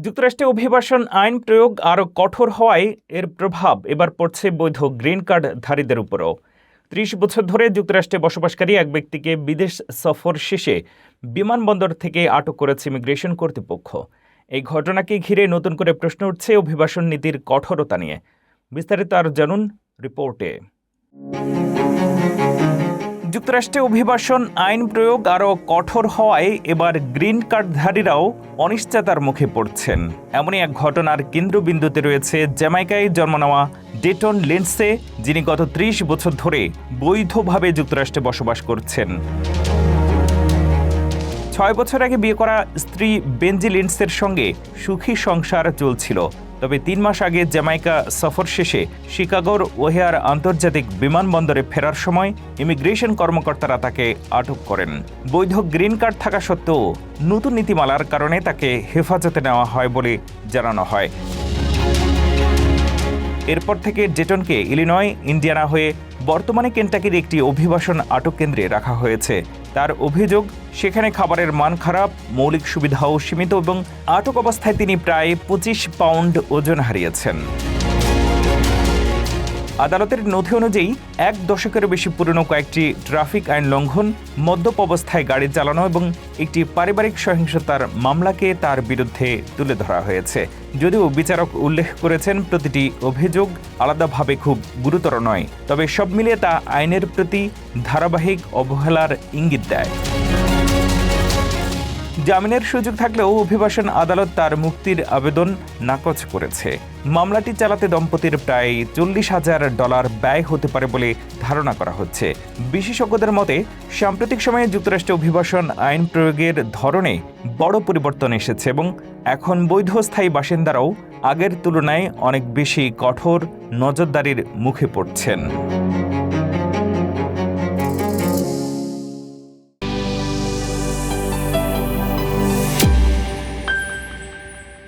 যুক্তরাষ্ট্রে অভিবাসন আইন প্রয়োগ আরও কঠোর হওয়ায় এর প্রভাব এবার পড়ছে বৈধ গ্রিন কার্ডধারীদের উপরও। ৩০ বছর ধরে যুক্তরাষ্ট্রে বসবাসকারী এক ব্যক্তিকে বিদেশ সফর শেষে বিমানবন্দর থেকে আটক করেছে ইমিগ্রেশন কর্তৃপক্ষ। এই ঘটনাকে ঘিরে নতুন করে প্রশ্ন উঠছে অভিবাসন নীতির কঠোরতা নিয়ে। বিস্তারিত আর জানুন রিপোর্টে। যুক্তরাষ্ট্রে অভিবাসন আইন প্রয়োগ আরও কঠোর হওয়ায় এবার গ্রিন কার্ডধারীরাও অনিশ্চয়তার মুখে পড়ছেন। এমনই এক ঘটনার কেন্দ্রবিন্দুতে রয়েছে জ্যামাইকায় জন্ম নেওয়া ডেটন লিন্ডসে, যিনি গত ৩০ বছর ধরে বৈধভাবে যুক্তরাষ্ট্রে বসবাস করছেন। ৬ বছর আগে বিয়ে করা স্ত্রী বেনজি লিন্ডসের সঙ্গে সুখী সংসার চলছিল। তবে ৩ মাস আগে জ্যামাইকা সফর শেষে শিকাগোর ওহেয়ার আন্তর্জাতিক বিমানবন্দরে ফেরার সময় ইমিগ্রেশন কর্মকর্তারা তাকে আটক করেন। বৈধ গ্রিন কার্ড থাকা সত্ত্বেও নতুন নীতিমালার কারণে তাকে হেফাজতে নেওয়া হয় বলে জানানো হয়। এরপর থেকে ডেটনকে ইলিনয়, ইন্ডিয়ানা হয়ে বর্তমানে কেন্টাকির একটি অভিবাসন আটক কেন্দ্রে রাখা হয়েছে। তার অভিযোগ, সেখানে খাবারের মান খারাপ, মৌলিক সুবিধাও সীমিত এবং আটক অবস্থায় তিনি প্রায় ২৫ পাউন্ড ওজন হারিয়েছেন। আদালতের নথি অনুযায়ী ১ দশকেরও বেশি পুরনো কয়েকটি ট্রাফিক আইন লঙ্ঘন, মদ্যপ অবস্থায় গাড়ি চালানো এবং একটি পারিবারিক সহিংসতার মামলাকে তার বিরুদ্ধে তুলে ধরা হয়েছে। যদিও বিচারক উল্লেখ করেছেন প্রতিটি অভিযোগ আলাদাভাবে খুব গুরুতর নয়, তবে সব মিলিয়ে তা আইনের প্রতি ধারাবাহিক অবহেলার ইঙ্গিত দেয়। জামিনের সুযোগ থাকলেও অভিবাসন আদালত তার মুক্তির আবেদন নাকচ করেছে। মামলাটি চালাতে দম্পতির প্রায় $৪০,০০০ ব্যয় হতে পারে বলে ধারণা করা হচ্ছে। বিশেষজ্ঞদের মতে, সাম্প্রতিক সময়ে যুক্তরাষ্ট্রে অভিবাসন আইন প্রয়োগের ধরনে বড় পরিবর্তন এসেছে এবং এখন বৈধ স্থায়ী বাসিন্দারাও আগের তুলনায় অনেক বেশি কঠোর নজরদারির মুখে পড়ছেন।